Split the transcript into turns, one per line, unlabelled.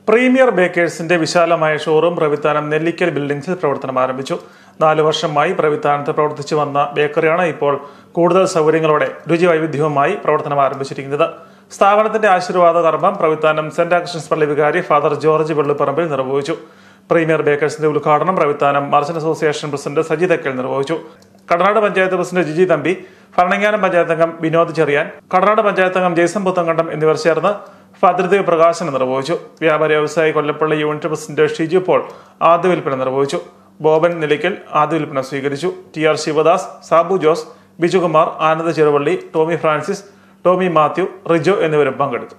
Premier ബേക്കേഴ്സിന്റെ വിശാലമായ showroom Pravithanam Nellickal ബിൽഡിംഗ്സിൽ പ്രവർത്തനം ആരംഭിച്ചു. 4 വർഷമായി പ്രവിത്താനത്ത് പ്രവർത്തിച്ചു വന്ന ബേക്കറിയാണ് ഇപ്പോൾ കൂടുതൽ സൗകര്യങ്ങളോടെ രുചിവൈവിധ്യവുമായി പ്രവർത്തനം ആരംഭിച്ചിരിക്കുന്നത്. സ്ഥാപനത്തിന്റെ ആശീർവാദ കർമ്മം പ്രവിത്താനം സെന്റ് ആഗസ്റ്റൻസ് പള്ളി വികാരി ഫാദർ ജോർജ് വെള്ളിപ്പറമ്പിൽ നിർവഹിച്ചു. പ്രീമിയർ ബേക്കേഴ്സിന്റെ ഉദ്ഘാടനം Pravithanam merchant association president Saji Thekkel നിർവഹിച്ചു. കടനാട് പഞ്ചായത്ത് പ്രസിഡന്റ് ജിജി തമ്പി, ഭരണങ്ങാനം പഞ്ചായത്ത് അംഗം വിനോദ് ചെറിയാൻ, കടനാട് പഞ്ചായത്ത് അംഗം ജെയ്സൺ പുത്തങ്കണ്ടം എന്നിവർ ചേർന്ന് ഭദ്രദീപ പ്രകാശനം നിർവഹിച്ചു. വ്യാപാരി വ്യവസായി കൊല്ലപ്പള്ളി യൂണിറ്റ് പ്രസിഡന്റ് ഷിജു പോൾ ആദ്യ വിൽപ്പന നിർവഹിച്ചു. ബോബൻ നിലയ്ക്കൽ ആദ്യ വിൽപ്പന സ്വീകരിച്ചു. TR ശിവദാസ്, സാബു ജോസ്, ബിജുകുമാർ, ആനന്ദ് ചെറുവള്ളി, ടോമി ഫ്രാൻസിസ്, ടോമി മാത്യു, റിജോ എന്നിവരും പങ്കെടുത്തു.